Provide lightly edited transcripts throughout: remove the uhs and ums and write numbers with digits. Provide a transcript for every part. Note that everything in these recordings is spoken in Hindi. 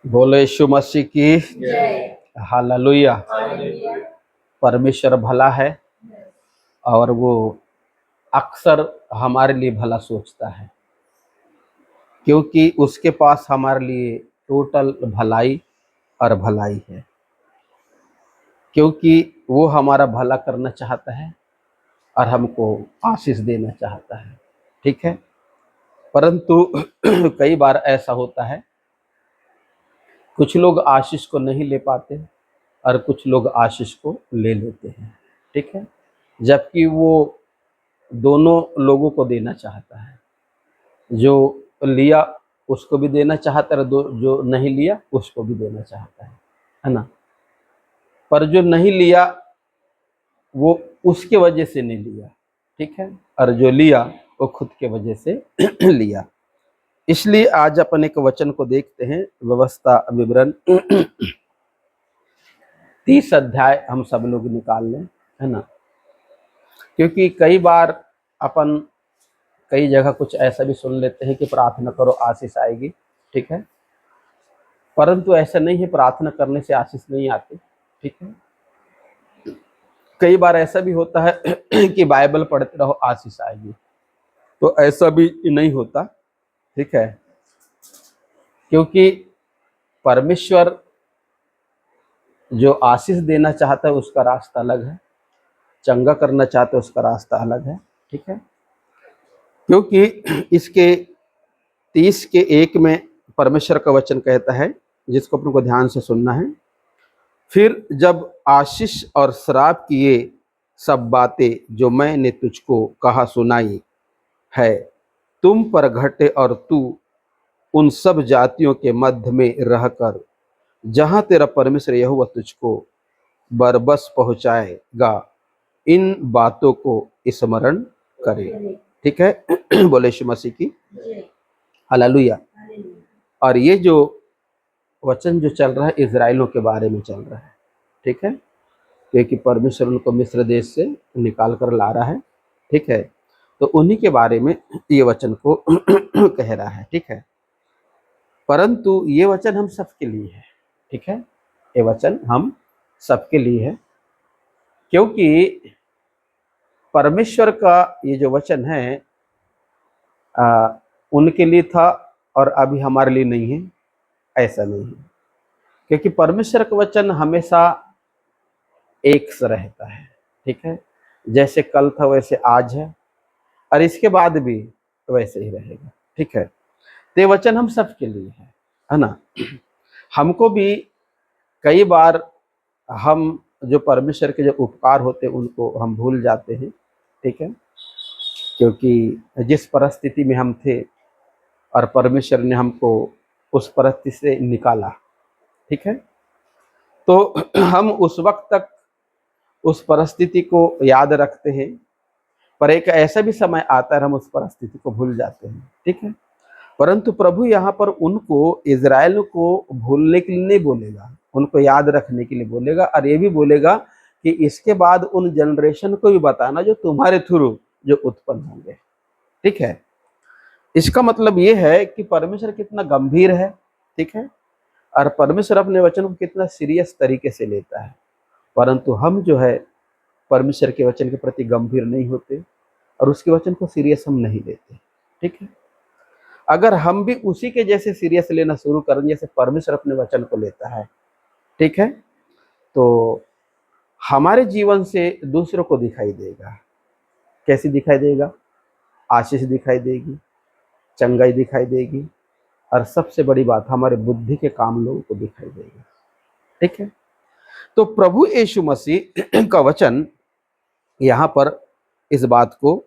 बोले यीशु मसीह की हालेलुया। परमेश्वर भला है और वो अक्सर हमारे लिए भला सोचता है, क्योंकि उसके पास हमारे लिए टोटल भलाई और भलाई है, क्योंकि वो हमारा भला करना चाहता है और हमको आशीष देना चाहता है। ठीक है, परंतु कई बार ऐसा होता है, कुछ लोग आशीष को नहीं ले पाते और कुछ लोग आशीष को ले लेते हैं। ठीक है, जबकि वो दोनों लोगों को देना चाहता है। जो लिया उसको भी देना चाहता है, जो नहीं लिया उसको भी देना चाहता है ना। पर जो नहीं लिया वो उसके वजह से नहीं लिया, ठीक है, और जो लिया वो खुद के वजह से लिया। इसलिए आज अपन एक वचन को देखते हैं, व्यवस्था विवरण 30 अध्याय हम सब लोग निकाल लें, है ना। क्योंकि कई बार अपन कई जगह कुछ ऐसा भी सुन लेते हैं कि प्रार्थना करो आशीष आएगी, ठीक है, परंतु ऐसा नहीं है, प्रार्थना करने से आशीष नहीं आती। ठीक है, कई बार ऐसा भी होता है कि बाइबल पढ़ते रहो आशीष आएगी, तो ऐसा भी नहीं होता। ठीक है, क्योंकि परमेश्वर जो आशीष देना चाहता है उसका रास्ता अलग है, चंगा करना चाहता है उसका रास्ता अलग है। ठीक है, क्योंकि इसके 30 के 1 में परमेश्वर का वचन कहता है, जिसको अपन को ध्यान से सुनना है। फिर जब आशीष और श्राप की ये सब बातें जो मैंने तुझको कहा सुनाई है तुम पर घटे, और तू उन सब जातियों के मध्य में रहकर जहां तेरा परमेश्वर यहोवा तुझको बरबस पहुंचाएगा, इन बातों को स्मरण करे। ठीक है बोले यीशु मसीह की हालेलुया। और ये जो वचन जो चल रहा है इजराइलों के बारे में चल रहा है। ठीक है, क्योंकि परमेश्वर उनको मिस्र देश से निकाल कर ला रहा है। ठीक है, तो उन्हीं के बारे में ये वचन को कह रहा है। ठीक है, परंतु ये वचन हम सबके लिए है। ठीक है, ये वचन हम सबके लिए है, क्योंकि परमेश्वर का ये जो वचन है उनके लिए था और अभी हमारे लिए नहीं है, ऐसा नहीं है। क्योंकि परमेश्वर का वचन हमेशा एक सा रहता है। ठीक है, जैसे कल था वैसे आज है और इसके बाद भी वैसे ही रहेगा। ठीक है, तो ये वचन हम सबके लिए है ना। हमको भी कई बार हम जो परमेश्वर के जो उपकार होते हैं उनको हम भूल जाते हैं। ठीक है, क्योंकि जिस परिस्थिति में हम थे और परमेश्वर ने हमको उस परिस्थिति से निकाला, ठीक है, तो हम उस वक्त तक उस परिस्थिति को याद रखते हैं, पर एक ऐसा भी समय आता है हम उस परिस्थिति को भूल जाते हैं। ठीक है, परंतु प्रभु यहाँ पर उनको इजराइल को भूलने के लिए नहीं बोलेगा, उनको याद रखने के लिए बोलेगा, और ये भी बोलेगा कि इसके बाद उन जनरेशन को भी बताना जो तुम्हारे थ्रू जो उत्पन्न होंगे। ठीक है, इसका मतलब ये है कि परमेश्वर कितना गंभीर है। ठीक है, और परमेश्वर अपने वचन को कितना सीरियस तरीके से लेता है, परंतु हम जो है परमेश्वर के वचन के प्रति गंभीर नहीं होते और उसके वचन को सीरियस हम नहीं लेते। ठीक है, अगर हम भी उसी के जैसे सीरियस लेना शुरू करें जैसे परमेश्वर अपने वचन को लेता है, ठीक है, तो हमारे जीवन से दूसरों को दिखाई देगा। कैसी दिखाई देगा? आशीष दिखाई देगी, चंगाई दिखाई देगी, और सबसे बड़ी बात हमारे बुद्धि के काम लोगों को दिखाई देगा। ठीक है, तो प्रभु यीशु मसीह का वचन यहाँ पर इस बात को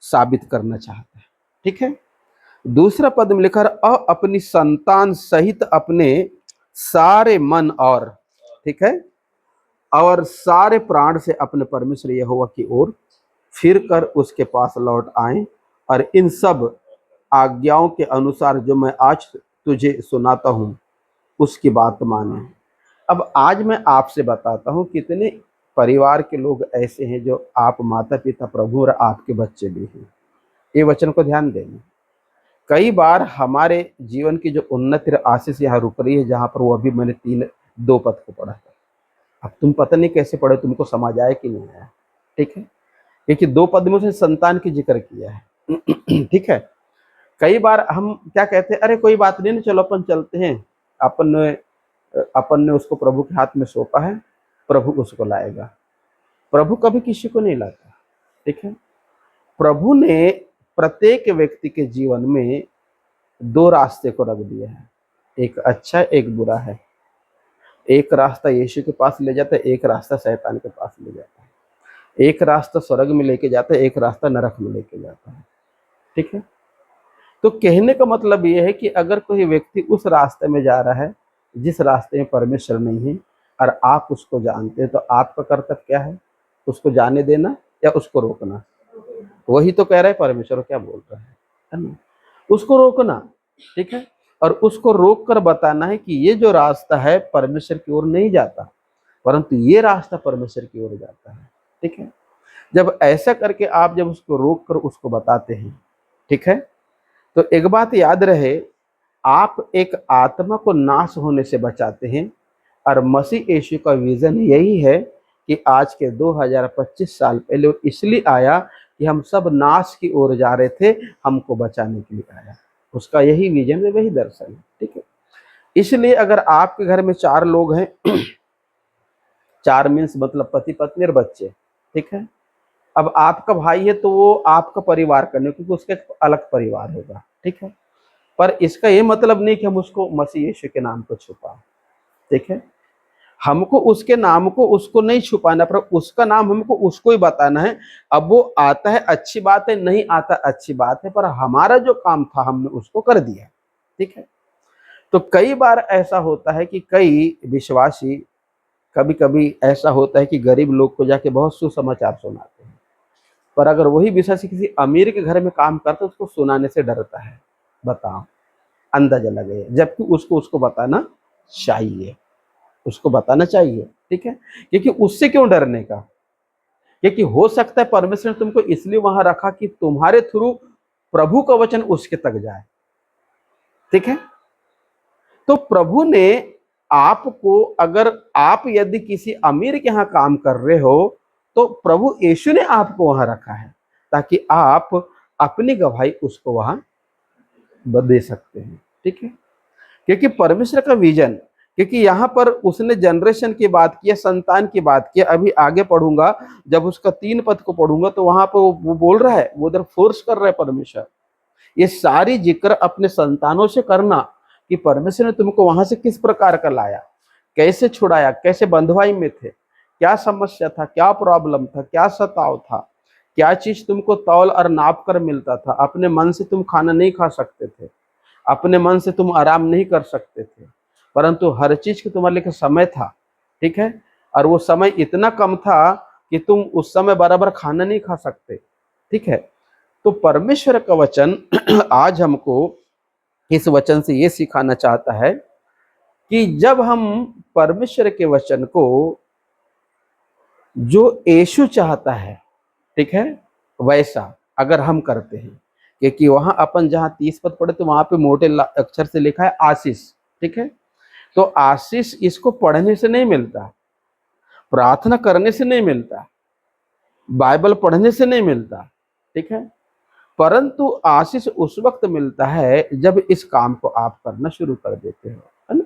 साबित करना चाहता है। ठीक है, दूसरा पद में लिखा अपनी संतान सहित अपने सारे मन और, ठीक है, और सारे प्राण से अपने परमेश्वर यहोवा की ओर फिर कर उसके पास लौट आए, और इन सब आज्ञाओं के अनुसार जो मैं आज तुझे सुनाता हूँ उसकी बात माने। अब आज मैं आपसे बताता हूँ कितने परिवार के लोग ऐसे हैं जो आप माता पिता प्रभु और आपके बच्चे भी हैं। ये वचन को ध्यान देना। कई बार हमारे जीवन की जो उन्नति और आशीष यहाँ रुक रही है, जहाँ पर वो अभी मैंने 2 पद को पढ़ा था। अब तुम पता नहीं कैसे पढ़े, तुमको समझ आया कि नहीं आया, ठीक है, क्योंकि 2 पद में उसने संतान की जिक्र किया है। ठीक है, कई बार हम क्या कहते हैं, अरे कोई बात नहीं ना, चलो अपन चलते हैं, अपन ने उसको प्रभु के हाथ में सौंपा है, प्रभु उसको लाएगा। प्रभु कभी किसी को नहीं लाता, ठीक है। प्रभु ने प्रत्येक व्यक्ति के जीवन में 2 रास्ते को रख दिया है, एक अच्छा एक बुरा है। एक रास्ता यीशु के पास ले जाता है, एक रास्ता शैतान के पास ले जाता है। एक रास्ता स्वर्ग में लेके जाता है, एक रास्ता नरक में लेके जाता है, ठीक है। तो कहने का मतलब ये है कि अगर कोई व्यक्ति उस रास्ते में जा रहा है जिस रास्ते में परमेश्वर नहीं है, और आप उसको जानते हैं, तो आपका कर्तव्य क्या है? उसको जाने देना या उसको रोकना? वही तो कह रहा है परमेश्वर, क्या बोल रहा है ना? उसको रोकना, ठीक है, और उसको रोक कर बताना है कि ये जो रास्ता है परमेश्वर की ओर नहीं जाता, परंतु ये रास्ता परमेश्वर की ओर जाता है, ठीक है। जब ऐसा करके आप जब उसको रोक कर उसको बताते हैं, ठीक है, तो एक बात याद रहे, आप एक आत्मा को नाश होने से बचाते हैं, और मसीह यीशु का विजन यही है कि आज के 2025 साल पहले वो इसलिए आया कि हम सब नाश की ओर जा रहे थे, हमको बचाने के लिए आया। उसका यही विजन है, वही दर्शन है, ठीक है। इसलिए अगर आपके घर में 4 लोग हैं, 4 मीन्स मतलब पति पत्नी और बच्चे, ठीक है। अब आपका भाई है तो वो आपका परिवार करने, क्योंकि उसका एक अलग परिवार होगा, ठीक है। पर इसका ये मतलब नहीं कि हम उसको मसीह यीशु के नाम को छुपाएं, ठीक है। हमको उसके नाम को उसको नहीं छुपाना, पर उसका नाम हमको उसको ही बताना है। अब वो आता है अच्छी बात है, नहीं आता अच्छी बात है, पर हमारा जो काम था हमने उसको कर दिया, ठीक है। तो कई बार ऐसा होता है कि कई विश्वासी, कभी कभी ऐसा होता है कि गरीब लोग को जाके बहुत सुसमाचार सुनाते हैं, पर अगर वही विश्वासी किसी अमीर के घर में काम करता है, उसको सुनाने से डरता है। बताओ, अंदाजा लगे, जबकि उसको उसको बताना चाहिए, उसको बताना चाहिए, ठीक है। क्योंकि उससे क्यों डरने का? क्योंकि हो सकता है परमेश्वर ने तुमको इसलिए वहां रखा कि तुम्हारे थ्रू प्रभु का वचन उसके तक जाए, ठीक है। तो प्रभु ने आपको, अगर आप यदि किसी अमीर के यहाँ काम कर रहे हो, तो प्रभु यीशु ने आपको वहां रखा है ताकि आप अपनी गवाही उसको वहां दे सकते हैं, ठीक है। क्योंकि परमेश्वर का विजन, क्योंकि यहाँ पर उसने जनरेशन की बात की, संतान की बात की। अभी आगे पढ़ूंगा, जब उसका 3 पद को पढ़ूंगा तो वहां पर वो बोल रहा है, वो उधर फोर्स कर रहा है परमेश्वर, ये सारी जिक्र अपने संतानों से करना कि परमेश्वर ने तुमको वहां से किस प्रकार का लाया, कैसे छुड़ाया, कैसे बंधुआई में थे, क्या समस्या था, क्या प्रॉब्लम था, क्या सताव था, क्या चीज तुमको तौल और नाप कर मिलता था। अपने मन से तुम खाना नहीं खा सकते थे, अपने मन से तुम आराम नहीं कर सकते थे, परंतु हर चीज की तुम्हारे लिए समय था, ठीक है। और वो समय इतना कम था कि तुम उस समय बराबर खाना नहीं खा सकते, ठीक है। तो परमेश्वर का वचन आज हमको इस वचन से ये सिखाना चाहता है कि जब हम परमेश्वर के वचन को, जो यीशु चाहता है, ठीक है, वैसा अगर हम करते हैं, क्योंकि वहां अपन जहां 30 पद पढ़े तो वहां पे मोटे अक्षर से लिखा है आशीष, ठीक है। तो आशीष इसको पढ़ने से नहीं मिलता, प्रार्थना करने से नहीं मिलता, बाइबल पढ़ने से नहीं मिलता, ठीक है। परंतु आशीष उस वक्त मिलता है जब इस काम को आप करना शुरू कर देते हो, है ना।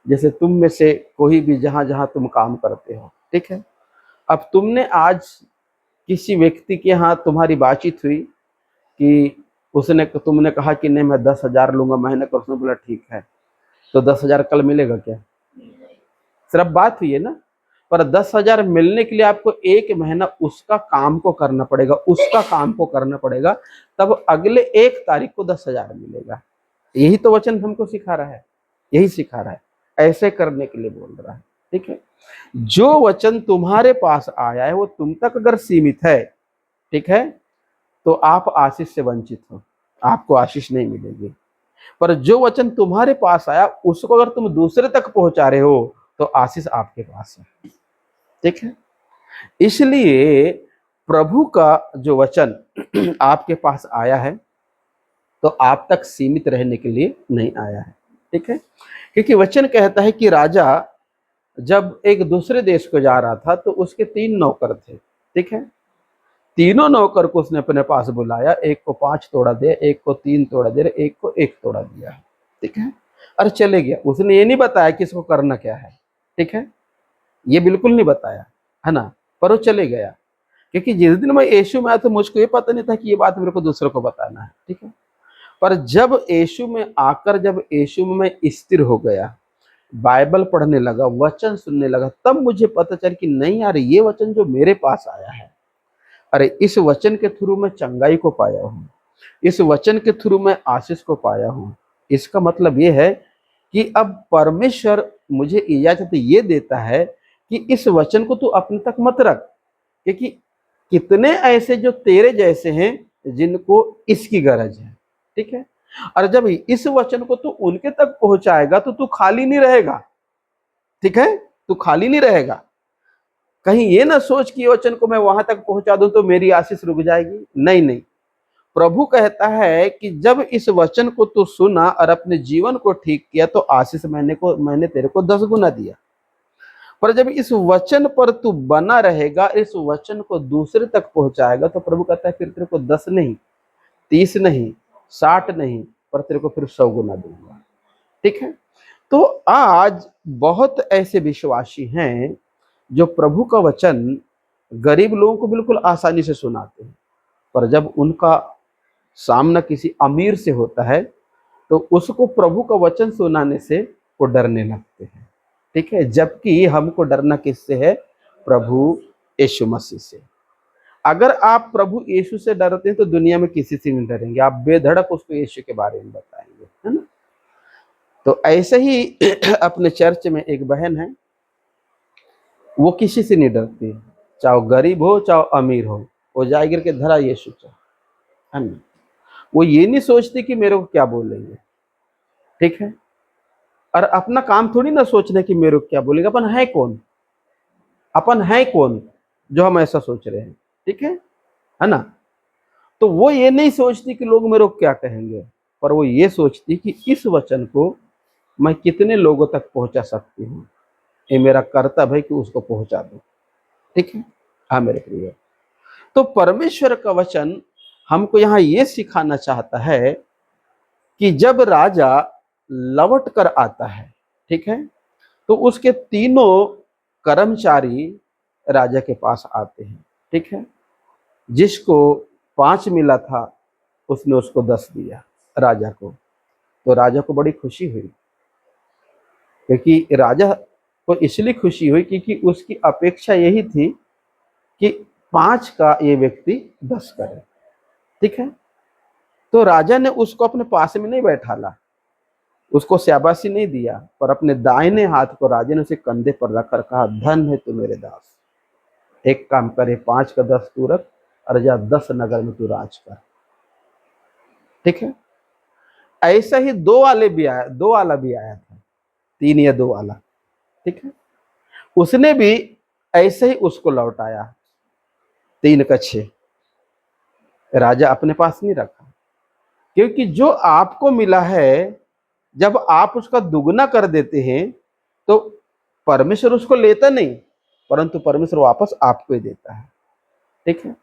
जैसे तुम में से कोई भी जहां जहां तुम काम करते हो, ठीक है। अब किसी व्यक्ति के यहाँ तुम्हारी बातचीत हुई कि तुमने कहा कि नहीं मैं 10,000 लूंगा महीने का, उसने बोला ठीक है, तो 10,000 कल मिलेगा क्या? सिर्फ बात हुई है ना। पर 10,000 मिलने के लिए आपको 1 महीना उसका काम को करना पड़ेगा, उसका काम को करना पड़ेगा, तब अगले 1 तारीख को 10,000 मिलेगा। यही तो वचन हमको सिखा रहा है, यही सिखा रहा है, ऐसे करने के लिए बोल रहा है, ठीक है। जो वचन तुम्हारे पास आया है वो तुम तक अगर सीमित है, ठीक है, तो आप आशीष से वंचित हो, आपको आशीष नहीं मिलेगी। पर जो वचन तुम्हारे पास आया उसको अगर तुम दूसरे तक पहुंचा रहे हो तो आशीष आपके पास है, ठीक है। इसलिए प्रभु का जो वचन आपके पास आया है, तो आप तक सीमित रहने के लिए नहीं आया है। ठीक है, क्योंकि वचन कहता है कि राजा जब एक दूसरे देश को जा रहा था तो उसके 3 नौकर थे। ठीक है, तीनों नौकर को उसने अपने पास बुलाया, एक को 5 तोड़ा दिया, एक को 3 तोड़ा दिया, एक को 1 तोड़ा दिया। ठीक है, और चले गया। उसने ये नहीं बताया कि इसको करना क्या है। ठीक है, ये बिल्कुल नहीं बताया, है ना, पर वो चले गया। क्योंकि जिस दिन मैं यीशु में आया तो मुझको ये पता नहीं था कि ये बात मेरे को दूसरों को बताना है। ठीक है, पर जब यीशु में आकर, जब यीशु में मैं स्थिर हो गया, बाइबल पढ़ने लगा, वचन सुनने लगा, तब मुझे पता चल कि नहीं यार, ये वचन जो मेरे पास आया है, अरे इस वचन के थ्रू मैं चंगाई को पाया हूँ, इस वचन के थ्रू मैं आशीष को पाया हूँ। इसका मतलब ये है कि अब परमेश्वर मुझे इजाजत ये देता है कि इस वचन को तू अपने तक मत रख, क्योंकि कितने ऐसे जो तेरे जैसे हैं जिनको इसकी गरज है। ठीक है, और जब इस वचन को तू उनके तक पहुंचाएगा तो तू खाली नहीं रहेगा। ठीक है, तू खाली नहीं रहेगा। कहीं ये ना सोच कि ये वचन को मैं वहां तक पहुंचा दूं तो मेरी आशीष रुक जाएगी। नहीं नहीं, प्रभु कहता है कि जब इस वचन को तू सुना और अपने जीवन को ठीक किया तो आशीष मैंने तेरे को 10 गुना दिया। पर जब इस वचन पर तू बना रहेगा, इस वचन को दूसरे तक पहुंचाएगा, तो प्रभु कहता है फिर तेरे को 10 नहीं, 30 नहीं, 60 नहीं, पर तेरे को फिर 100 गुना दूंगा। ठीक है, तो आज बहुत ऐसे विश्वासी हैं जो प्रभु का वचन गरीब लोगों को बिल्कुल आसानी से सुनाते हैं, पर जब उनका सामना किसी अमीर से होता है तो उसको प्रभु का वचन सुनाने से वो डरने लगते हैं। ठीक है, जबकि हमको डरना किससे है? प्रभु यीशु मसीह से। अगर आप प्रभु यीशु से डरते हैं तो दुनिया में किसी से नहीं डरेंगे, आप बेधड़क उसको यीशु के बारे में बताएंगे, है ना। तो ऐसे ही अपने चर्च में एक बहन है, वो किसी से नहीं डरती, चाहे गरीब हो चाहे अमीर हो, वो जाए गिर के धरा यीशु चाहे, है ना। वो ये नहीं सोचती कि मेरे को क्या बोलेंगे। ठीक है, और अपना काम थोड़ी ना सोचना कि मेरे को क्या बोलेगा। अपन है कौन, अपन है कौन जो हम ऐसा सोच रहे हैं। ठीक है ना। तो वो ये नहीं सोचती कि लोग मेरे को क्या कहेंगे, पर वो ये सोचती कि इस वचन को मैं कितने लोगों तक पहुंचा सकती हूँ, ये मेरा कर्तव्य है कि उसको पहुंचा दूं। ठीक है, हाँ मेरे प्रिय। तो परमेश्वर का वचन हमको यहाँ ये सिखाना चाहता है कि जब राजा लौट कर आता है, ठीक है, तो उसके तीनों कर्मचारी राजा के पास आते हैं। ठीक है, जिसको 5 मिला था उसने उसको 10 दिया राजा को। तो राजा को बड़ी खुशी हुई, क्योंकि राजा को इसलिए खुशी हुई क्योंकि उसकी अपेक्षा यही थी कि 5 का ये व्यक्ति 10 करे। ठीक है, तो राजा ने उसको अपने पास में नहीं बैठाला, उसको शाबाशी नहीं दिया, पर अपने दाहिने हाथ को राजा ने उसे कंधे पर रखकर कहा, धन है तू मेरे दास, एक काम करे, 5 का 10 तू रख और जा 10 नगर में तू राज कर। ठीक है, ऐसा ही 2 वाले भी आया, 2 वाला भी आया था, 3 या 2 वाला। ठीक है, उसने भी ऐसे ही उसको लौटाया, 3 का 6। राजा अपने पास नहीं रखा, क्योंकि जो आपको मिला है जब आप उसका दुगना कर देते हैं तो परमेश्वर उसको लेता नहीं, परंतु परमेश्वर वापस आपको ही देता है। ठीक है,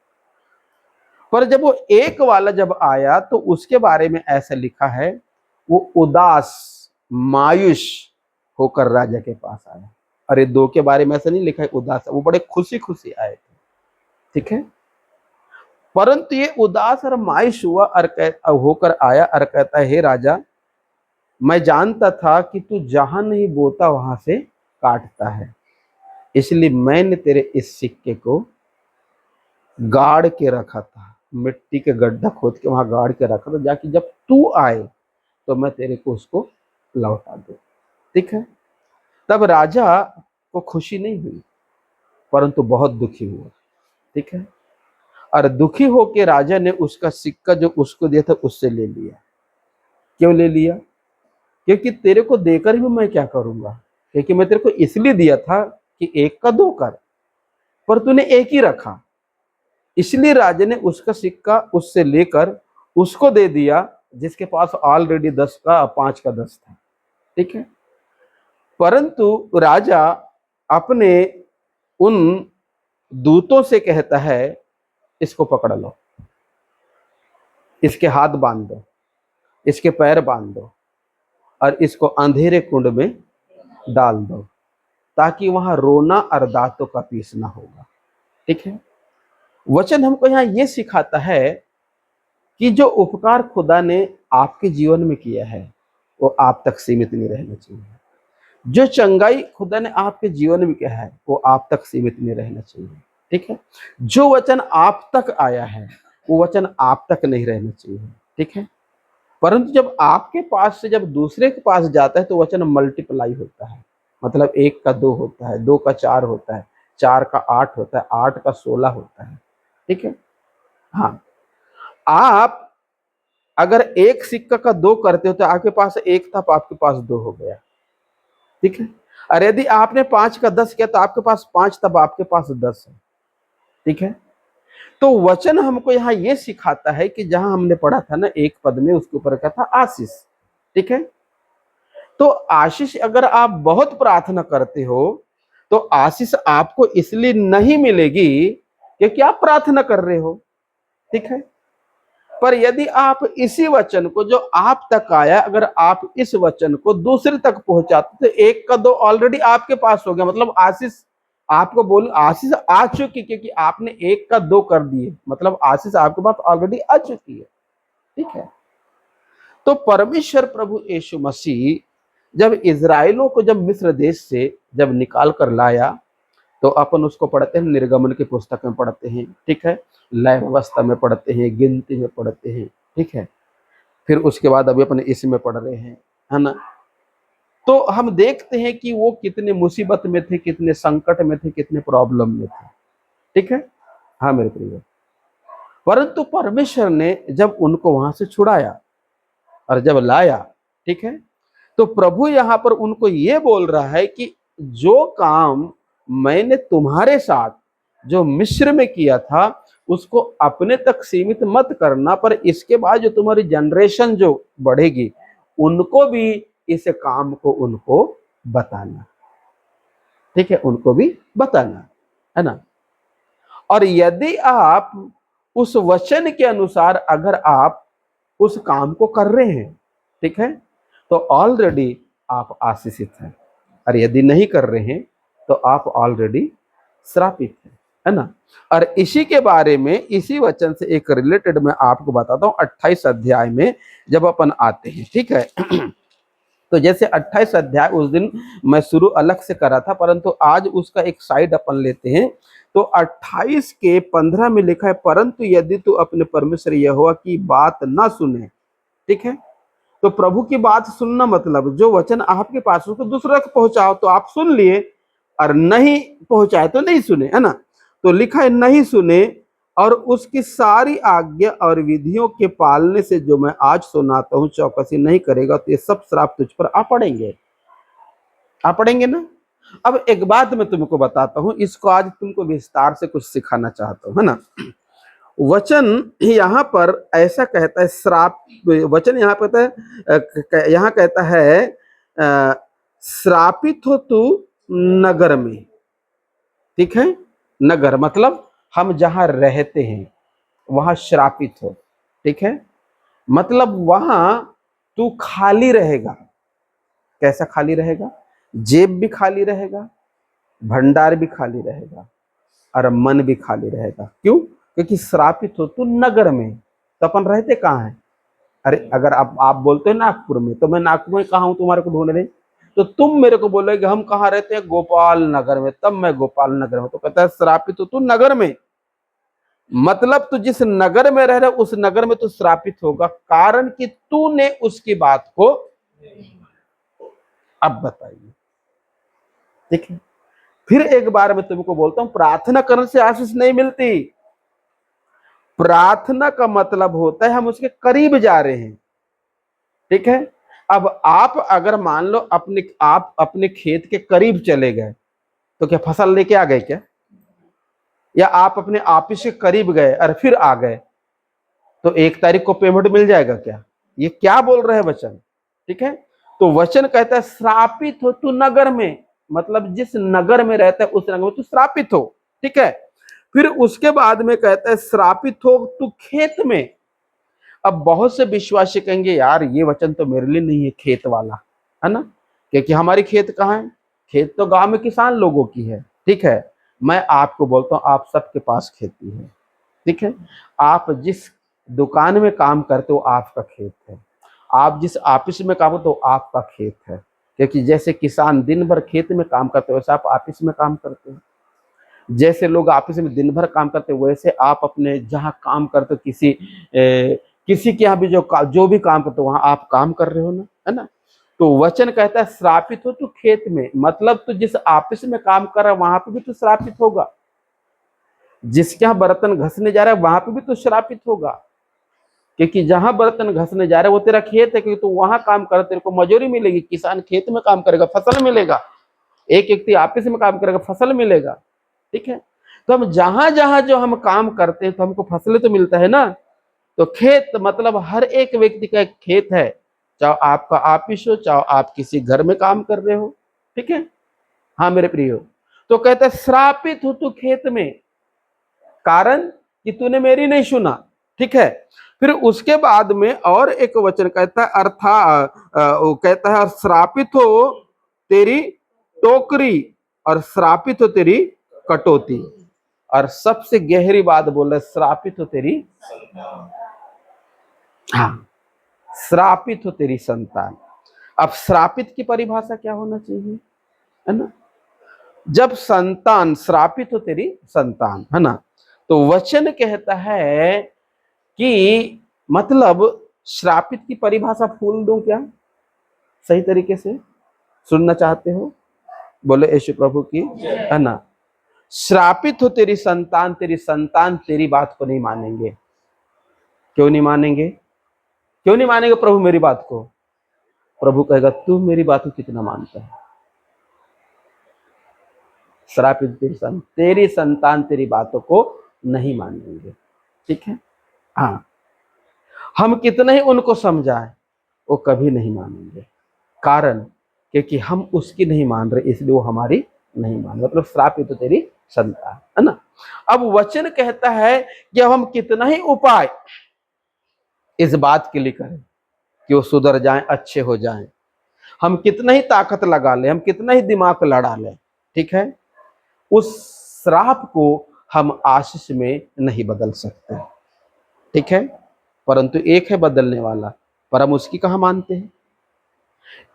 पर जब वो 1 वाला जब आया तो उसके बारे में ऐसा लिखा है, वो उदास मायूस होकर राजा के पास आया। अरे 2 के बारे में ऐसा नहीं लिखा है उदास, वो बड़े खुशी खुशी आए थे। ठीक है, परंतु ये उदास और मायूस हुआ और होकर आया और कहता है, हे राजा, मैं जानता था कि तू जहां नहीं बोता वहां से काटता है, इसलिए मैंने तेरे इस सिक्के को गाड़ के रखा था, मिट्टी के गड्ढा खोद के वहां गाड़ के रखा था, जाकि जब तू आए तो मैं तेरे को उसको लौटा दूं। ठीक है, तब राजा को खुशी नहीं हुई, परंतु बहुत दुखी हुआ। ठीक है, और दुखी होकर राजा ने उसका सिक्का जो उसको दिया था उससे ले लिया। क्यों ले लिया? क्योंकि तेरे को देकर भी मैं क्या करूंगा, क्योंकि मैं तेरे को इसलिए दिया था कि 1 का 2 कर, पर तूने 1 ही रखा, इसलिए राजा ने उसका सिक्का उससे लेकर उसको दे दिया, जिसके पास ऑलरेडी 10 का 5 का 10 था, ठीक है। परंतु राजा अपने उन दूतों से कहता है, इसको पकड़ लो, इसके हाथ बांध दो, इसके पैर बांध दो और इसको अंधेरे कुंड में डाल दो, ताकि वहां रोना और दांतों का पीसना होगा, ठीक है। वचन हमको यहाँ ये सिखाता है कि जो उपकार खुदा ने आपके जीवन में किया है वो आप तक सीमित नहीं रहना चाहिए। जो चंगाई खुदा ने आपके जीवन में किया है वो आप तक सीमित नहीं रहना चाहिए, ठीक है। जो वचन आप तक आया है वो वचन आप तक नहीं रहना चाहिए, ठीक है। परंतु जब आपके पास से जब दूसरे के पास जाता है तो वचन मल्टीप्लाई होता है, मतलब 1 का 2 होता है, 2 का 4 होता है, 4 का 8 होता है, 8 का 16 होता है, ठीक है। हाँ, आप अगर 1 सिक्का का 2 करते हो तो आपके पास 1 था, आपके पास 2 हो गया, ठीक है। और यदि आपने 5 का 10 किया तो आपके पास 5, तब आपके पास 10 है, ठीक है। तो वचन हमको यहाँ ये सिखाता है कि जहां हमने पढ़ा था ना 1 पद में, उसके ऊपर क्या था, आशीष, ठीक है। तो आशीष अगर आप बहुत प्रार्थना करते हो तो आशीष आपको इसलिए नहीं मिलेगी क्योंकि आप प्रार्थना कर रहे हो, ठीक है। पर यदि आप इसी वचन को जो आप तक आया, अगर आप इस वचन को दूसरे तक पहुंचाते तो 1 का 2 ऑलरेडी आपके पास हो गया, मतलब आशीष आपको बोल आशीष आ चुकी, क्योंकि आपने 1 का 2 कर दिए, मतलब आशीष आपके पास ऑलरेडी आ चुकी है, ठीक है। तो परमेश्वर प्रभु यीशु मसीह जब इजराइलों को जब मिस्र देश से जब निकाल कर लाया, तो अपन उसको पढ़ते हैं, निर्गमन की पुस्तक में पढ़ते हैं, ठीक है, लय व्यवस्था में पढ़ते हैं, गिनती में पढ़ते हैं, ठीक है। फिर उसके बाद अभी अपन इसमें पढ़ रहे हैं, है ना। तो हम देखते हैं कि वो कितने मुसीबत में थे, कितने संकट में थे, कितने प्रॉब्लम में थे, ठीक है। हाँ मेरे प्रिय, परंतु परमेश्वर ने जब उनको वहां से छुड़ाया और जब लाया, ठीक है, तो प्रभु यहाँ पर उनको ये बोल रहा है कि जो काम मैंने तुम्हारे साथ जो मिस्र में किया था उसको अपने तक सीमित मत करना, पर इसके बाद जो तुम्हारी जनरेशन जो बढ़ेगी उनको भी इस काम को उनको बताना, ठीक है, उनको भी बताना, है ना। और यदि आप उस वचन के अनुसार अगर आप उस काम को कर रहे हैं, ठीक है, तो ऑलरेडी आप आशीषित हैं, और यदि नहीं कर रहे हैं तो आप ऑलरेडी श्रापित हैं, है ना। और इसी के बारे में इसी वचन से एक रिलेटेड मैं आपको बताता हूँ 28 अध्याय में जब अपन आते हैं, ठीक है। तो जैसे 28 अध्याय उस दिन मैं शुरू अलग से करा था, परंतु आज उसका एक साइड अपन लेते हैं। तो 28 के 15 में लिखा है, परंतु यदि तू अपने परमेश्वर यहोवा की बात ना सुने, ठीक है। तो प्रभु की बात सुनना मतलब जो वचन आपके पास उसको दूसरे तक पहुंचाओ, तो आप सुन लिए, और नहीं पहुंचाए तो नहीं सुने, है ना। तो लिखा है नहीं सुने और उसकी सारी आज्ञा और विधियों के पालने से जो मैं आज सुनाता हूं चौकसी नहीं करेगा तो ये सब श्राप तुझ पर आ पड़ेंगे ना। अब एक बात मैं तुमको बताता हूं, इसको आज तुमको विस्तार से कुछ सिखाना चाहता हूं, है ना। वचन यहाँ पर ऐसा कहता है, श्राप वचन यहाँ कहता है, यहाँ कहता है श्रापित हो तू नगर में, ठीक है। नगर मतलब हम जहां रहते हैं वहां श्रापित हो, ठीक है। मतलब वहां तू खाली रहेगा। कैसा खाली रहेगा? जेब भी खाली रहेगा, भंडार भी खाली रहेगा और मन भी खाली रहेगा। क्यों? क्योंकि श्रापित हो तू नगर में। तो अपन रहते कहाँ हैं? अरे अगर आप बोलते हैं नागपुर में, तो मैं नागपुर में कहाँ हूँ तुम्हारे को ढूंढने, तो तुम मेरे को बोलोगे हम कहाँ रहते हैं, गोपाल नगर में, तब मैं गोपाल नगर में। तो कहता है श्रापित हो तू नगर में, मतलब तू जिस नगर में रह रहा है उस नगर में तू श्रापित होगा, कारण कि तूने उसकी बात को। अब बताइए, ठीक है। फिर एक बार मैं तुमको बोलता हूं, प्रार्थना करने से आशीष नहीं मिलती। प्रार्थना का मतलब होता है हम उसके करीब जा रहे हैं, ठीक है। अब आप अगर मान लो आप अपने खेत के करीब चले गए तो क्या फसल लेके आ गए क्या? या आप अपने ऑफिस के करीब गए और फिर आ गए तो 1 तारीख को पेमेंट मिल जाएगा क्या? ये क्या बोल रहे हैं वचन, ठीक है। तो वचन कहता है श्रापित हो तू नगर में, मतलब जिस नगर में रहता है उस नगर में तू श्रापित हो, ठीक है। फिर उसके बाद में कहता है श्रापित हो तू खेत में। अब बहुत से विश्वासी कहेंगे यार ये वचन तो मेरे लिए नहीं है खेत वाला, है ना, क्योंकि हमारी खेत कहाँ है, खेत तो गांव में किसान लोगों की है, ठीक है। मैं आपको बोलता हूं आप सबके पास खेती है, ठीक है। आप जिस दुकान में काम करते हो आपका खेत है, आप जिस ऑफिस में काम करते हो आपका खेत है, क्योंकि जैसे किसान दिन भर खेत में काम करते हो वैसे आप ऑफिस में काम करते हो, जैसे लोग ऑफिस में दिन भर काम करते हो वैसे आप अपने जहाँ काम करते हो किसी के यहाँ भी जो भी काम करते हो वहां आप काम कर रहे हो ना, है ना। तो वचन कहता है श्रापित हो तू खेत में, मतलब तू जिस ऑफिस में काम कर रहा है वहां पे भी तू श्रापित होगा, जिसके यहाँ बर्तन घसने जा रहा है वहां पे भी तू श्रापित होगा, क्योंकि जहां बर्तन घसने जा रहा है वो तेरा खेत है, क्योंकि तू वहां काम कर तेरे को मजूरी मिलेगी, किसान खेत में काम करेगा फसल मिलेगा, एक व्यक्ति ऑफिस में काम करेगा फसल मिलेगा, ठीक है। तो हम जहां जहां जो हम काम करते हैं तो हमको फसल तो मिलता है ना। तो खेत मतलब हर एक व्यक्ति का एक खेत है, चाहे आपका ऑफिस हो चाहे आप किसी घर में काम कर रहे हो, ठीक है। हाँ मेरे प्रियो, तो कहते हैं श्रापित हो तू खेत में, कारण कि तूने मेरी नहीं सुना, ठीक है। फिर उसके बाद में और एक वचन कहता है वो कहता है श्रापित हो तेरी टोकरी और श्रापित हो तेरी कटौती, और सबसे गहरी बात बोल रहे श्रापित हो तेरी, हाँ, श्रापित हो तेरी संतान। अब श्रापित की परिभाषा क्या होना चाहिए, है ना, जब संतान श्रापित हो तेरी संतान, है ना। तो वचन कहता है कि मतलब श्रापित की परिभाषा फूल दूं क्या, सही तरीके से सुनना चाहते हो, बोले यीशु प्रभु की, है ना। श्रापित हो तेरी संतान तेरी बात को नहीं मानेंगे। क्यों नहीं मानेंगे, क्यों नहीं मानेंगे प्रभु मेरी बात को, प्रभु कहेगा तू मेरी बात को कितना मानता है। श्रापित तेरी संतान तेरी बातों को नहीं मानेंगे, ठीक है। हाँ, हम कितने ही उनको समझाएं वो कभी नहीं मानेंगे, कारण क्योंकि हम उसकी नहीं मान रहे इसलिए वो हमारी नहीं मान रहे, मतलब श्रापित तो तेरी संतान, है ना। अब वचन कहता है कि अब हम कितना ही उपाय इस बात के लिए करें कि वो सुधर जाएं, अच्छे हो जाएं, हम कितना ही ताकत लगा ले, हम कितना ही दिमाग लड़ा ले, ठीक है, उस श्राप को हम आशीष में नहीं बदल सकते, ठीक है। परंतु एक है बदलने वाला, पर हम उसकी कहां मानते हैं।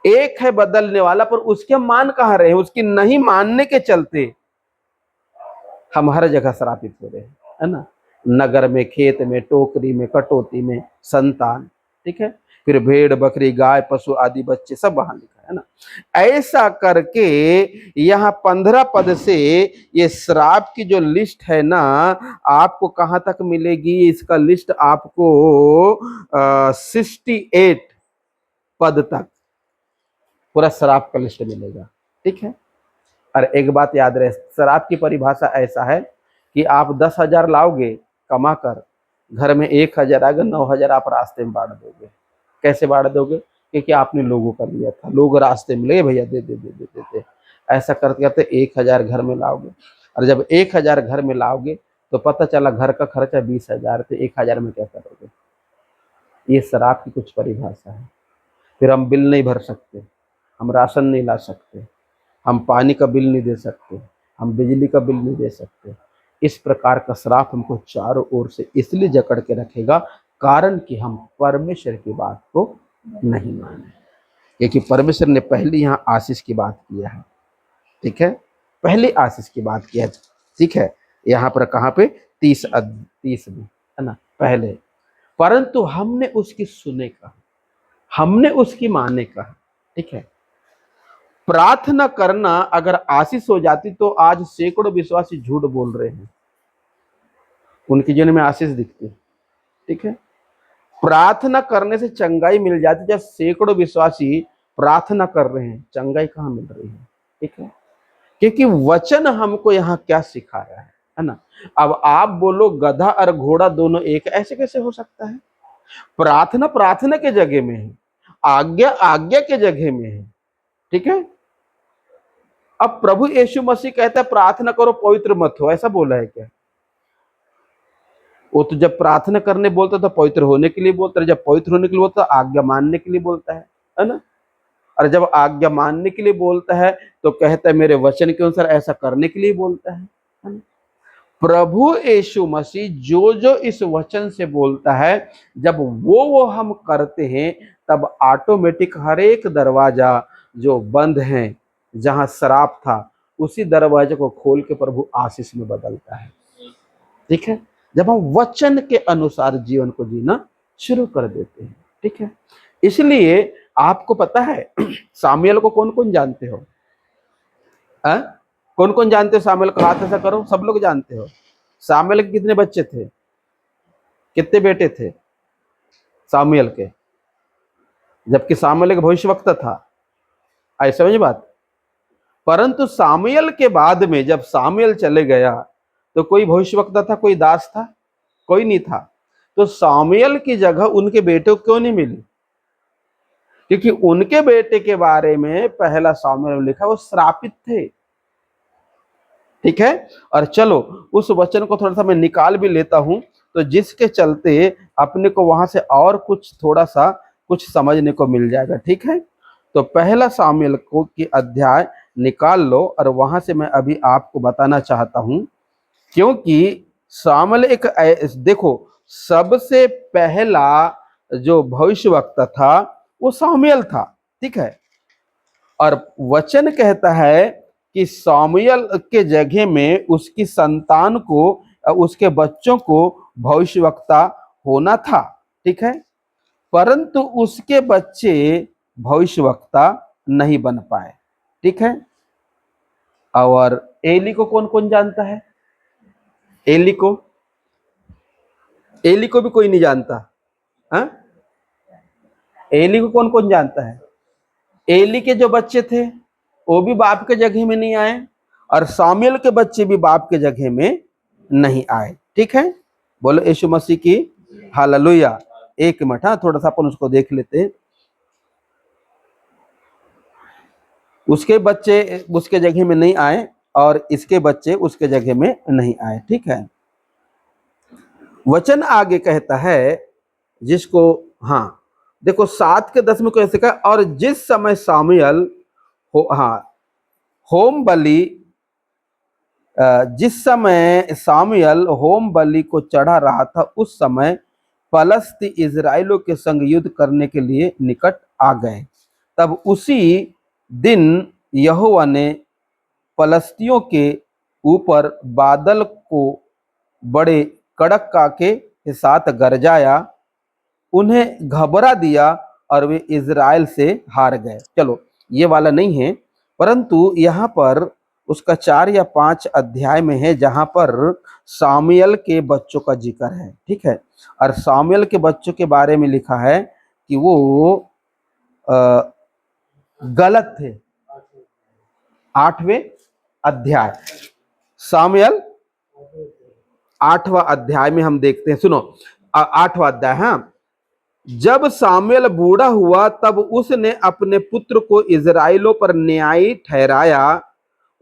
एक है बदलने वाला पर उसके हम मान कहां रहे हैं, उसकी नहीं मानने के चलते हम हर जगह श्रापित हो रहे हैं, है ना, नगर में, खेत में, टोकरी में, कटौती में, संतान, ठीक है। फिर भेड़ बकरी गाय पशु आदि बच्चे सब वहां लिखा है ना। ऐसा करके यहाँ 15 पद से ये श्राप की जो लिस्ट है ना आपको कहां तक मिलेगी, इसका लिस्ट आपको 68 पद तक पूरा श्राप का लिस्ट मिलेगा, ठीक है। और एक बात याद रहे, श्राप की परिभाषा ऐसा है कि आप 10,000 लाओगे कमा कर, घर में 1,000 आएगा, 9,000 आप रास्ते में बांट दोगे। कैसे बांट दोगे, क्योंकि आपने लोगों का लिया था, लोग रास्ते में ले भैया दे दे दे दे दे दे, ऐसा करते करते 1,000 घर में लाओगे, और जब 1,000 घर में लाओगे तो पता चला घर का खर्चा 20,000, तो 1,000 में क्या करोगे। ये श्राप की कुछ परिभाषा है। फिर हम बिल नहीं भर सकते, हम राशन नहीं ला सकते, हम पानी का बिल नहीं दे सकते, हम बिजली का बिल नहीं दे सकते। इस प्रकार का श्राप हमको चारों ओर से इसलिए जकड़ के रखेगा, कारण कि हम परमेश्वर की बात को नहीं माने, क्योंकि परमेश्वर ने पहले यहाँ आशीष की बात किया है, ठीक है, पहले आशीष की बात किया है, ठीक है। यहाँ पर कहाँ पे 30 में, है ना, पहले, परंतु हमने उसकी सुने का, हमने उसकी माने का, ठीक है। प्रार्थना करना अगर आशीष हो जाती तो आज सैकड़ों विश्वासी झूठ बोल रहे हैं, उनके जीवन में आशीष दिखती, ठीक है। प्रार्थना करने से चंगाई मिल जाती, जब सैकड़ों विश्वासी प्रार्थना कर रहे हैं चंगाई कहाँ मिल रही है, ठीक है। क्योंकि वचन हमको यहाँ क्या सिखा रहा है ना। अब आप बोलो गधा और घोड़ा दोनों एक, ऐसे कैसे हो सकता है। प्रार्थना प्रार्थना के जगह में है, आज्ञा आज्ञा के जगह में है। ठीक है। अब प्रभु यीशु मसीह कहता है प्रार्थना करो पवित्र मत हो, ऐसा बोला है क्या? वो तो जब प्रार्थना करने बोलता तो पवित्र होने के लिए बोलता है, जब पवित्र होने के लिए बोलता है आज्ञा मानने के लिए बोलता है ना। और जब आज्ञा मानने के लिए बोलता है तो कहता है मेरे वचन के अनुसार ऐसा करने के लिए बोलता है ना? प्रभु यीशु मसीह जो जो इस वचन से बोलता है, जब वो हम करते हैं, तब ऑटोमेटिक हर एक दरवाजा जो बंद है, जहां श्राप था, उसी दरवाजे को खोल के प्रभु आशीष में बदलता है। ठीक है, जब हम वचन के अनुसार जीवन को जीना शुरू कर देते हैं। ठीक है, इसलिए आपको पता है सामुएल को कौन कौन जानते हो? कौन कौन जानते हो सामुएल को? हाथ ऐसा करो, सब लोग जानते हो। सामुएल के कितने बच्चे थे? कितने बेटे थे सामुएल के? जबकि सामुएल एक भविष्यवक्ता था, आई समझ बात। परंतु सामुएल के बाद में जब सामुएल चले गया तो कोई भविष्यवक्ता था, कोई दास था? कोई नहीं था। तो सामुएल की जगह उनके बेटे को क्यों नहीं मिली? क्योंकि उनके बेटे के बारे में पहला सामुएल लिखा, वो श्रापित थे। ठीक है, और चलो उस वचन को थोड़ा सा मैं निकाल भी लेता हूं, तो जिसके चलते अपने को वहां से और कुछ थोड़ा सा कुछ समझने को मिल जाएगा। ठीक है, तो पहला सामुएल को की अध्याय निकाल लो, और वहां से मैं अभी आपको बताना चाहता हूं, क्योंकि सामुएल एक देखो, सबसे पहला जो भविष्यवक्ता था वो सामुएल था। ठीक है, और वचन कहता है कि सामुएल के जगह में उसकी संतान को, उसके बच्चों को भविष्यवक्ता होना था। ठीक है, परंतु उसके बच्चे भविष्यवक्ता नहीं बन पाए। ठीक है, और एली को कौन कौन जानता है? एली को भी कोई नहीं जानता। हाँ, एली को कौन कौन जानता है? एली के जो बच्चे थे वो भी बाप के जगह में नहीं आए, और सामुएल के बच्चे भी बाप के जगह में नहीं आए। ठीक है, बोलो यीशु मसीह की हालेलुया। एक मिनट, हाँ, थोड़ा सा अपन उसको देख लेते हैं। उसके बच्चे उसके जगह में नहीं आए और इसके बच्चे उसके जगह में नहीं आए। ठीक है, वचन आगे कहता है जिसको, हाँ देखो 7 के 10 में कैसे कहा, और जिस समय सामुएल होम बलि, जिस समय सामुएल होम बलि को चढ़ा रहा था, उस समय पलस्ती इजराइलों के संग युद्ध करने के लिए निकट आ गए। तब उसी दिन यहोवा ने पलस्तियों के ऊपर बादल को बड़े कड़क काके के साथ गरजाया, उन्हें घबरा दिया और वे इजराइल से हार गए। चलो ये वाला नहीं है, परंतु यहाँ पर उसका 4 या 5 अध्याय में है, जहां पर सामुएल के बच्चों का जिक्र है। ठीक है, और सामुएल के बच्चों के बारे में लिखा है कि वो गलत थे। 8वें अध्याय, सामुएल 8वां अध्याय में हम देखते हैं, सुनो 8वां अध्याय। हाँ, जब सामुएल बूढ़ा हुआ तब उसने अपने पुत्र को इजराइलों पर न्यायी ठहराया।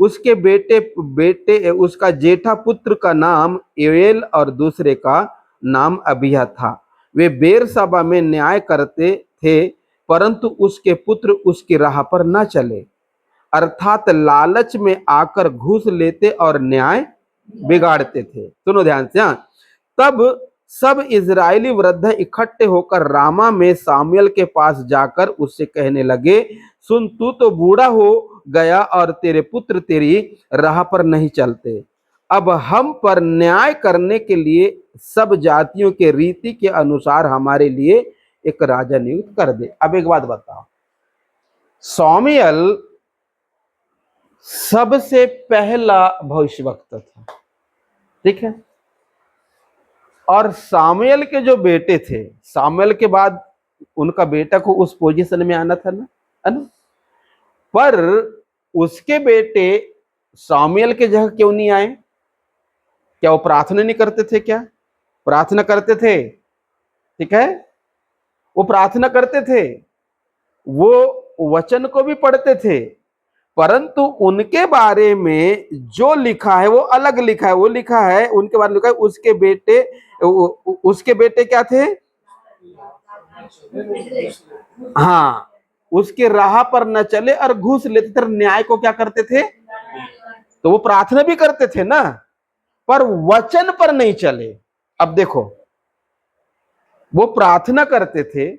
उसके बेटे उसका जेठा पुत्र का नाम योएल और दूसरे का नाम अबिय्याह था। वे बेरसबा में न्याय करते थे, परंतु उसके पुत्र उसकी राह पर न चले, अर्थात लालच में आकर घूस लेते और न्याय बिगाड़ते थे। सुनो ध्यान से। हाँ, तब सब इजरायली वृद्ध इकट्ठे होकर रामा में सामुएल के पास जाकर उससे कहने लगे, सुन, तू तो बूढ़ा हो गया और तेरे पुत्र तेरी राह पर नहीं चलते। अब हम पर न्याय करने के लिए सब जातियों के रीति के अनुसार हमारे लिए एक राजा नियुक्त कर दे। अब एक बात बताओ, सामुएल सबसे पहला भविष्यवक्ता था। ठीक है, और सामुएल के जो बेटे थे, सामुएल के बाद उनका बेटा को उस पोजीशन में आना था ना, है ना, पर उसके बेटे सामुएल के जगह क्यों नहीं आए? क्या वो प्रार्थना नहीं करते थे? क्या प्रार्थना करते थे? ठीक है, वो प्रार्थना करते थे, वो वचन को भी पढ़ते थे, परंतु उनके बारे में जो लिखा है वो अलग लिखा है। वो लिखा है, उनके बारे में लिखा है, उसके बेटे क्या थे? हाँ, उसके राह पर न चले और घूस लेते थे, न्याय को क्या करते थे? तो वो प्रार्थना भी करते थे ना, पर वचन पर नहीं चले। अब देखो, वो प्रार्थना करते थे,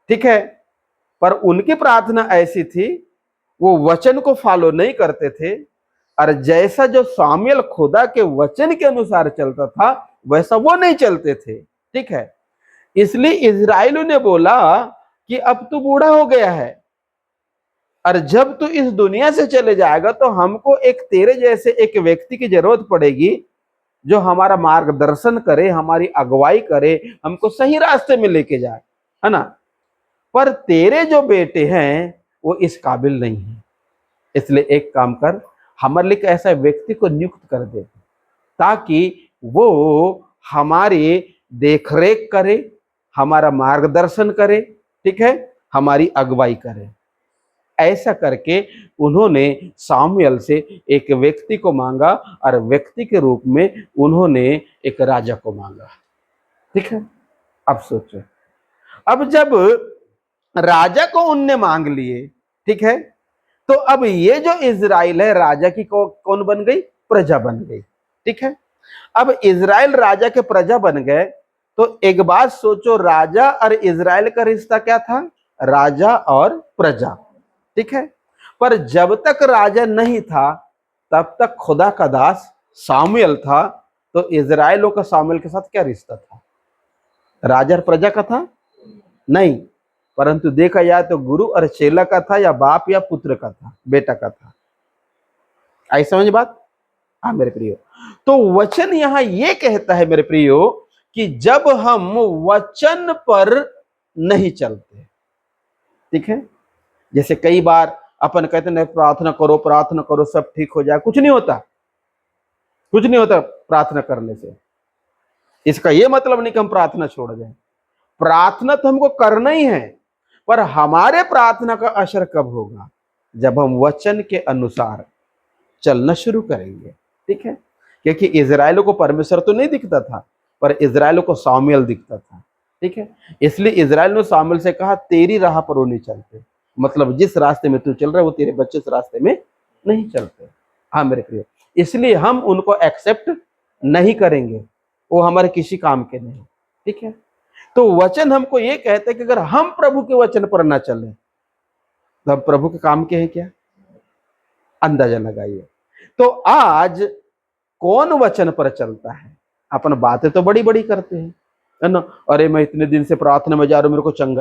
ठीक है, पर उनकी प्रार्थना ऐसी थी, वो वचन को फॉलो नहीं करते थे, और जैसा जो सामुएल खुदा के वचन के अनुसार चलता था वैसा वो नहीं चलते थे, ठीक है। इसलिए इजराइलियों ने बोला कि अब तू बूढ़ा हो गया है, और जब तू इस दुनिया से चले जाएगा तो हमको एक तेरे जैसे एक व्यक्ति की जरूरत पड़ेगी, जो हमारा मार्गदर्शन करे, हमारी अगुवाई करे, हमको सही रास्ते में लेके जाए, है ना। पर तेरे जो बेटे हैं वो इस काबिल नहीं है, इसलिए एक काम कर, हमारे लिए ऐसा व्यक्ति को नियुक्त कर दे, ताकि वो हमारी देखरेख करे, हमारा मार्गदर्शन करे, ठीक है, हमारी अगुवाई करे। ऐसा करके उन्होंने सामुएल से एक व्यक्ति को मांगा, और व्यक्ति के रूप में उन्होंने एक राजा को मांगा, ठीक है। अब सोचो, अब जब राजा को उनने मांग लिए, ठीक है, तो अब ये जो इजराइल है राजा की कौन बन गई? प्रजा बन गई, ठीक है। अब इजराइल राजा के प्रजा बन गए, तो एक बात सोचो, राजा और इजराइल का रिश्ता क्या था? राजा और प्रजा, ठीक है। पर जब तक राजा नहीं था तब तक खुदा का दास सामुएल था, तो इजराइलों का सामुएल के साथ क्या रिश्ता था? राजा और प्रजा का था? नहीं, परंतु देखा जाए तो गुरु और चेला का था, या बाप या पुत्र का था, बेटा का था। आई समझ बात? हाँ मेरे प्रियो, तो वचन यहां ये कहता है मेरे प्रियो कि जब हम वचन पर नहीं चलते, ठीक है, जैसे कई बार अपन कहते हैं प्रार्थना करो प्रार्थना करो सब ठीक हो जाए, कुछ नहीं होता, कुछ नहीं होता प्रार्थना करने से। इसका ये मतलब नहीं कि हम प्रार्थना छोड़ दें, प्रार्थना तो हमको करना ही है, पर हमारे प्रार्थना का असर कब होगा? जब हम वचन के अनुसार चलना शुरू करेंगे, ठीक है। क्योंकि इजराइलों को परमेश्वर तो नहीं दिखता था, पर इजराइलों को सामुएल दिखता था, ठीक है। इसलिए इजराइल ने सामुएल से कहा, तेरी राह पर वो नहीं चलते, मतलब जिस रास्ते में तू चल रहा है वो तेरे बच्चे उस रास्ते में नहीं चलते। हाँ मेरे प्रिय, इसलिए हम उनको एक्सेप्ट नहीं करेंगे, वो हमारे किसी काम के नहीं, ठीक है। तो वचन हमको ये कहते हैं कि अगर हम प्रभु के वचन पर ना चलें तो हम प्रभु के काम के हैं क्या? अंदाजा लगाइए। तो आज कौन वचन पर चलता है? अपन बातें तो बड़ी बड़ी करते हैं, है ना, अरे मैं इतने दिन से प्रार्थना में जा रहा हूं, मेरे को चंगा